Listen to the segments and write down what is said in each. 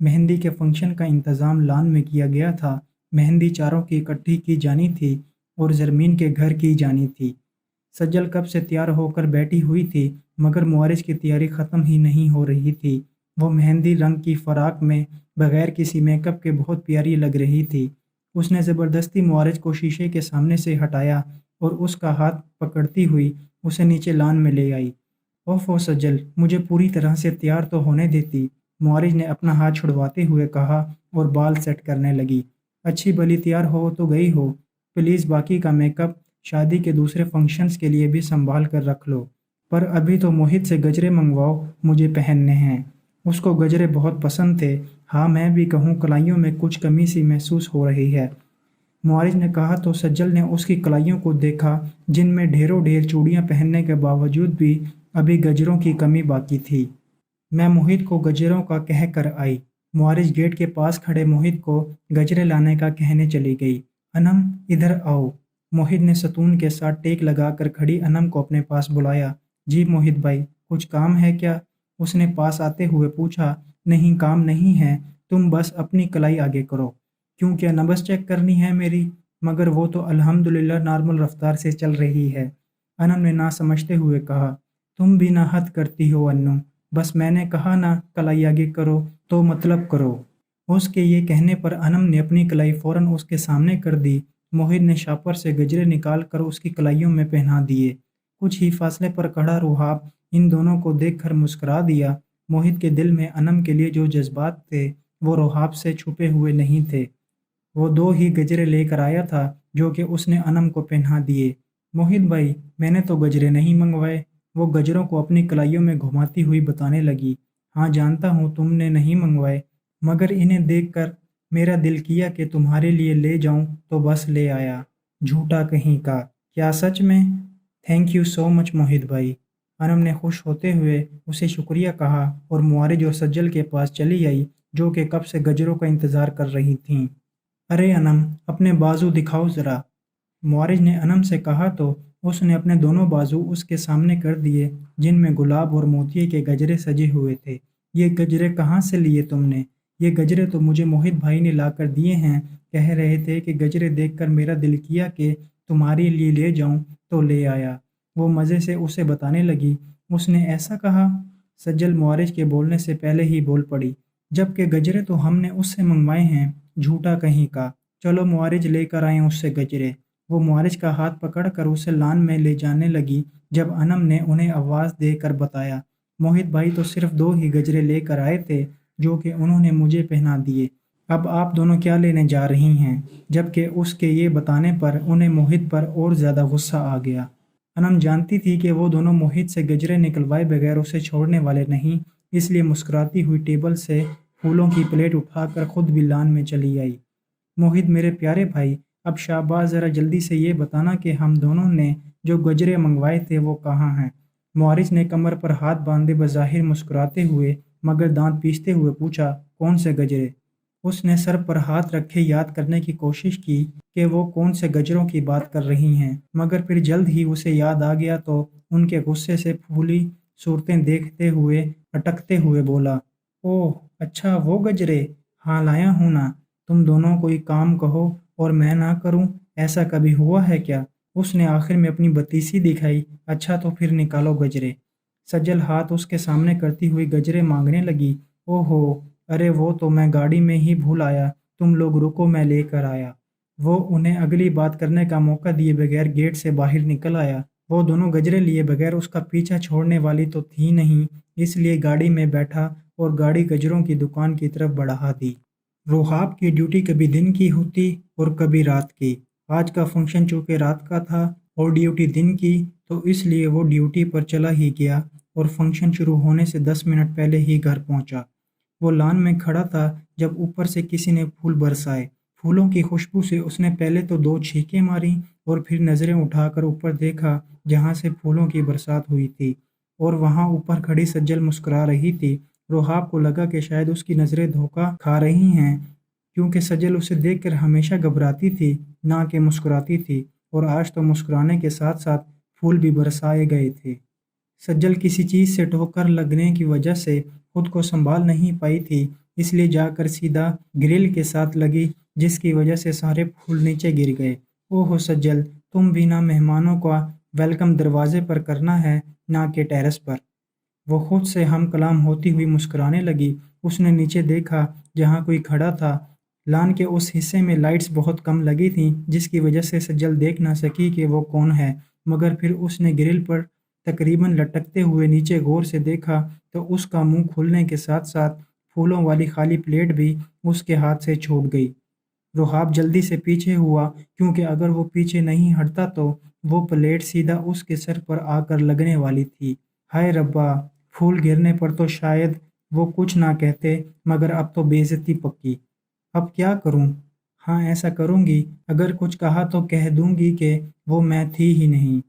مہندی کے فنکشن کا انتظام لان میں کیا گیا تھا۔ مہندی چاروں کی اکٹھی کی جانی تھی اور زرمین کے گھر کی جانی تھی۔ سجل کب سے تیار ہو کر بیٹھی ہوئی تھی، مگر معارج کی تیاری ختم ہی نہیں ہو رہی تھی۔ وہ مہندی رنگ کی فراق میں بغیر کسی میک اپ کے بہت پیاری لگ رہی تھی۔ اس نے زبردستی معارج کو شیشے کے سامنے سے ہٹایا اور اس کا ہاتھ پکڑتی ہوئی اسے نیچے لان میں لے آئی۔ اوفو سجل، مجھے پوری طرح سے تیار تو ہونے دیتی، معارج نے اپنا ہاتھ چھڑواتے ہوئے کہا اور بال سیٹ کرنے لگی۔ اچھی بھلی تیار ہو تو گئی ہو، پلیز باقی کا میک اپ شادی کے دوسرے فنکشنز کے لیے بھی سنبھال کر رکھ لو، پر ابھی تو موہت سے گجرے منگواؤ، مجھے پہننے ہیں۔ اس کو گجرے بہت پسند تھے۔ ہاں میں بھی کہوں کلائیوں میں کچھ کمی سی محسوس ہو رہی ہے، معارج نے کہا تو سجل نے اس کی کلائیوں کو دیکھا جن میں ڈھیروں ڈھیر چوڑیاں پہننے کے باوجود بھی ابھی گجروں کی کمی باقی تھی۔ میں موہت کو گجروں کا کہہ کر آئی۔ معارج گیٹ کے پاس کھڑے موہت کو گجرے لانے کا کہنے چلی گئی۔ انم ادھر آؤ، موہت نے ستون کے ساتھ ٹیک لگا کر کھڑی انم کو اپنے پاس بلایا۔ جی موہت بھائی، کچھ کام ہے کیا؟ اس نے پاس آتے ہوئے پوچھا۔ نہیں کام نہیں ہے، تم بس اپنی کلائی آگے کرو۔ کیوں، کیا نبض چیک کرنی ہے میری؟ مگر وہ تو الحمدللہ نارمل رفتار سے چل رہی ہے، انم نے نہ سمجھتے ہوئے کہا۔ تم بھی نہ حد کرتی ہو انو، بس میں نے کہا نا کلائی آگے کرو تو مطلب کرو۔ اس کے یہ کہنے پر انم نے اپنی کلائی فوراً اس کے سامنے کر دی۔ موہت نے شاپر سے گجرے نکال کر اس کی کلائیوں میں پہنا دیے۔ کچھ ہی فاصلے پر کھڑا روحاب ان دونوں کو دیکھ کر مسکرا دیا۔ موہت کے دل میں انم کے لیے جو جذبات تھے وہ روحاب سے چھپے ہوئے نہیں تھے۔ وہ 2 ہی گجرے لے کر آیا تھا جو کہ اس نے انم کو پہنا دیے۔ موہت بھائی، میں نے تو گجرے نہیں منگوائے، وہ گجروں کو اپنی کلائیوں میں گھماتی ہوئی بتانے لگی۔ ہاں جانتا ہوں تم نے نہیں منگوائے، مگر انہیں دیکھ کر میرا دل کیا کہ تمہارے لیے لے جاؤں تو بس لے آیا۔ جھوٹا کہیں کا، کیا سچ میں؟ تھینک یو سو مچ موہت بھائی، انم نے خوش ہوتے ہوئے اسے شکریہ کہا اور معارج اور سجل کے پاس چلی آئی جو کہ کب سے گجروں کا انتظار کر رہی تھیں۔ ارے انم، اپنے بازو دکھاؤ ذرا، معارج نے انم سے کہا تو اس نے اپنے دونوں بازو اس کے سامنے کر دیے جن میں گلاب اور موتیے کے گجرے سجے ہوئے تھے۔ یہ گجرے کہاں سے لیے تم نے؟ یہ گجرے تو مجھے موہت بھائی نے لا کر دیے ہیں، کہہ رہے تھے کہ گجرے دیکھ کر میرا دل کیا کہ تمہارے لیے لے جاؤں تو لے آیا، وہ مزے سے اسے بتانے لگی۔ اس نے ایسا کہا؟ سجل معارج کے بولنے سے پہلے ہی بول پڑی، جبکہ گجرے تو ہم نے اس سے منگوائے ہیں۔ جھوٹا کہیں کا، چلو معارج لے کر آئیں اس سے گجرے۔ وہ معارج کا ہاتھ پکڑ کر اسے لان میں لے جانے لگی جب انم نے انہیں آواز دے کر بتایا، موہت بھائی تو صرف 2 ہی گجرے لے کر آئے تھے جو کہ انہوں نے مجھے پہنا دیے، اب آپ دونوں کیا لینے جا رہی ہیں؟ جبکہ اس کے یہ بتانے پر انہیں موہت پر اور زیادہ غصہ آ گیا۔ انم جانتی تھی کہ وہ دونوں موہت سے گجرے نکلوائے بغیر اسے چھوڑنے والے نہیں، اس لیے مسکراتی ہوئی ٹیبل سے پھولوں کی پلیٹ اٹھا کر خود بھی لان میں چلی آئی۔ موہت میرے پیارے بھائی، اب شاباش، ذرا جلدی سے یہ بتانا کہ ہم دونوں نے جو گجرے منگوائے تھے وہ کہاں ہیں؟ معارج نے کمر پر ہاتھ باندھے بظاہر مسکراتے ہوئے مگر دانت پیستے ہوئے پوچھا، کون سے گجرے؟ اس نے سر پر ہاتھ رکھے یاد کرنے کی کوشش کی کہ وہ کون سے گجروں کی بات کر رہی ہیں، مگر پھر جلد ہی اسے یاد آ گیا تو ان کے غصے سے پھولی صورتیں دیکھتے ہوئے اٹکتے ہوئے بولا، اوہ اچھا وہ گجرے، ہاں لایا ہوں نا، تم دونوں کوئی کام کہو اور میں نہ کروں، ایسا کبھی ہوا ہے کیا؟ اس نے آخر میں اپنی بتیسی دکھائی۔ اچھا تو پھر نکالو گجرے۔ سجل ہاتھ اس کے سامنے کرتی ہوئی گجرے مانگنے لگی۔ او ہو، ارے وہ تو میں گاڑی میں ہی بھول آیا، تم لوگ رکو میں لے کر آیا۔ وہ انہیں اگلی بات کرنے کا موقع دیے بغیر گیٹ سے باہر نکل آیا۔ وہ دونوں گجرے لیے بغیر اس کا پیچھا چھوڑنے والی تو تھی نہیں، اس لیے گاڑی میں بیٹھا اور گاڑی گجروں کی دکان کی طرف بڑھا دی۔ روحاب کی ڈیوٹی کبھی دن کی ہوتی اور کبھی رات کی۔ آج کا فنکشن چونکہ رات کا تھا اور ڈیوٹی دن کی، تو اس لیے وہ ڈیوٹی پر چلا ہی گیا اور فنکشن شروع ہونے سے 10 منٹ پہلے ہی گھر پہنچا۔ وہ لان میں کھڑا تھا جب اوپر سے کسی نے پھول برسائے۔ پھولوں کی خوشبو سے اس نے پہلے تو 2 چھینکیں ماری اور پھر نظریں اٹھا کر اوپر دیکھا جہاں سے پھولوں کی برسات ہوئی تھی، اور وہاں اوپر کھڑی سجل مسکرا رہی تھی۔ روحاب کو لگا کہ شاید اس کی نظریں دھوکہ کھا رہی ہیں، کیونکہ سجل اسے دیکھ کر ہمیشہ گھبراتی تھی نہ کہ مسکراتی تھی، اور آج تو مسکرانے کے ساتھ ساتھ پھول بھی برسائے گئے تھے۔ سجل کسی چیز سے ٹھوکر لگنے کی وجہ سے خود کو سنبھال نہیں پائی تھی، اس لیے جا کر سیدھا گرل کے ساتھ لگی، جس کی وجہ سے سارے پھول نیچے گر گئے۔ اوہ سجل، تم بھی نہ مہمانوں کا ویلکم دروازے پر کرنا ہے نہ کہ ٹیرس پر۔ وہ خود سے ہم کلام ہوتی ہوئی مسکرانے لگی۔ اس نے نیچے دیکھا جہاں کوئی کھڑا تھا۔ لان کے اس حصے میں لائٹس بہت کم لگی تھیں، جس کی وجہ سے سجل دیکھ نہ سکی کہ وہ کون ہے، مگر پھر اس نے گرل پر تقریباً لٹکتے ہوئے نیچے غور سے دیکھا تو اس کا منہ کھلنے کے ساتھ ساتھ پھولوں والی خالی پلیٹ بھی اس کے ہاتھ سے چھوٹ گئی۔ رحاب جلدی سے پیچھے ہوا، کیونکہ اگر وہ پیچھے نہیں ہٹتا تو وہ پلیٹ سیدھا اس کے سر پر آ کر لگنے والی تھی۔ ہائے ربا! پھول گرنے پر تو شاید وہ کچھ نہ کہتے، مگر اب تو بے عزتی پکی۔ اب کیا کروں؟ ہاں ایسا کروں گی، اگر کچھ کہا تو کہہ دوں گی کہ وہ میں تھی ہی نہیں۔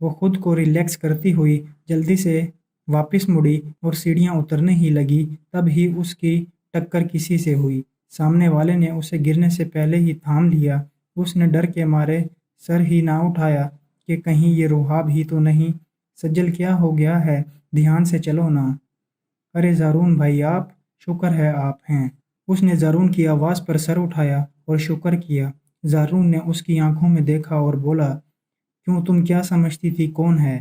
وہ خود کو ریلیکس کرتی ہوئی جلدی سے واپس مڑی اور سیڑھیاں اترنے ہی لگی، تب ہی اس کی ٹکر کسی سے ہوئی۔ سامنے والے نے اسے گرنے سے پہلے ہی تھام لیا۔ اس نے ڈر کے مارے سر ہی نہ اٹھایا کہ کہیں یہ رحاب ہی تو نہیں۔ سجل کیا ہو گیا ہے؟ دھیان سے چلو نا۔ ارے زارون بھائی، آپ شکر ہے آپ ہیں۔ اس نے زارون کی آواز پر سر اٹھایا اور شکر کیا۔ زارون نے اس کی آنکھوں میں دیکھا اور بولا، کیوں تم کیا سمجھتی تھی کون ہے؟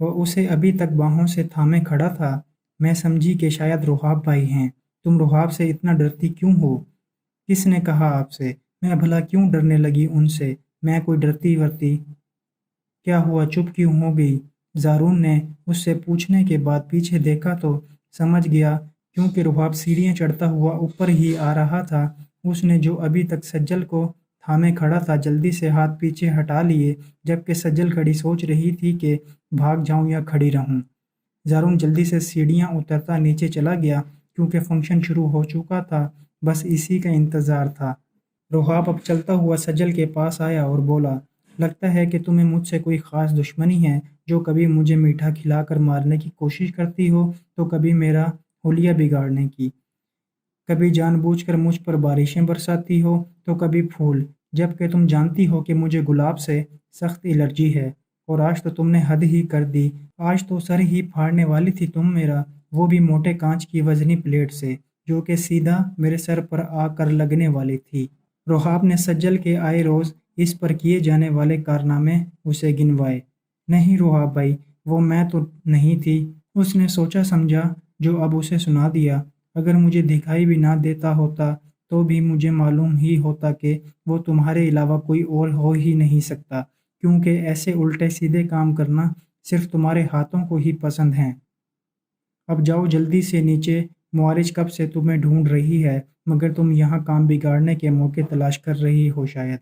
وہ اسے ابھی تک باہوں سے تھامے کھڑا تھا۔ میں سمجھی کہ شاید رحاب بھائی ہیں۔ تم رحاب سے اتنا ڈرتی کیوں ہو؟ کس نے کہا آپ سے؟ میں بھلا کیوں ڈرنے لگی ان سے؟ میں کوئی ڈرتی ورتی؟ کیا ہوا، چپ کیوں ہو گئی؟ زارون نے اس سے پوچھنے کے بعد پیچھے دیکھا تو سمجھ گیا، کیونکہ رحاب سیڑھیاں چڑھتا ہوا اوپر ہی آ رہا تھا۔ اس نے جو ابھی تک سجل کو تھامے کھڑا تھا جلدی سے ہاتھ پیچھے ہٹا لیے، جبکہ سجل کھڑی سوچ رہی تھی کہ بھاگ جاؤں یا کھڑی رہوں۔ زارون جلدی سے سیڑھیاں اترتا نیچے چلا گیا، کیونکہ فنکشن شروع ہو چکا تھا، بس اسی کا انتظار تھا۔ رحاب اب چلتا ہوا سجل کے پاس آیا اور بولا، لگتا ہے کہ تمہیں مجھ سے کوئی خاص دشمنی ہے، جو کبھی مجھے میٹھا کھلا کر مارنے کی کوشش کرتی ہو تو کبھی میرا حلیہ بگاڑنے کی، کبھی جان بوجھ کر مجھ پر بارشیں برساتی ہو تو کبھی پھول، جبکہ تم جانتی ہو کہ مجھے گلاب سے سخت الرجی ہے۔ اور آج تو تم نے حد ہی کر دی، آج تو سر ہی پھاڑنے والی تھی تم میرا، وہ بھی موٹے کانچ کی وزنی پلیٹ سے، جو کہ سیدھا میرے سر پر آ کر لگنے والی تھی۔ رحاب نے سجل کے آئے روز اس پر کیے جانے والے کارنامے اسے گنوائے۔ نہیں رحاب بھائی، وہ میں تو نہیں تھی۔ اس نے سوچا سمجھا جو اب اسے سنا دیا۔ اگر مجھے دکھائی بھی نہ دیتا ہوتا تو بھی مجھے معلوم ہی ہوتا کہ وہ تمہارے علاوہ کوئی اور ہو ہی نہیں سکتا، کیونکہ ایسے الٹے سیدھے کام کرنا صرف تمہارے ہاتھوں کو ہی پسند ہیں۔ اب جاؤ جلدی سے نیچے، معالج کب سے تمہیں ڈھونڈ رہی ہے، مگر تم یہاں کام بگاڑنے کے موقع تلاش کر رہی ہو شاید۔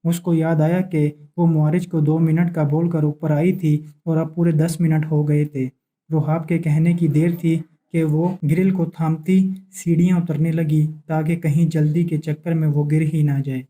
اس کو یاد آیا کہ وہ معالج کو 2 منٹ کا بول کر اوپر آئی تھی اور اب پورے 10 منٹ ہو گئے تھے۔ رحاب کے کہنے کی دیر تھی کہ وہ گرل کو تھامتی سیڑھیاں اترنے لگی، تاکہ کہیں جلدی کے چکر میں وہ گر ہی نہ جائے۔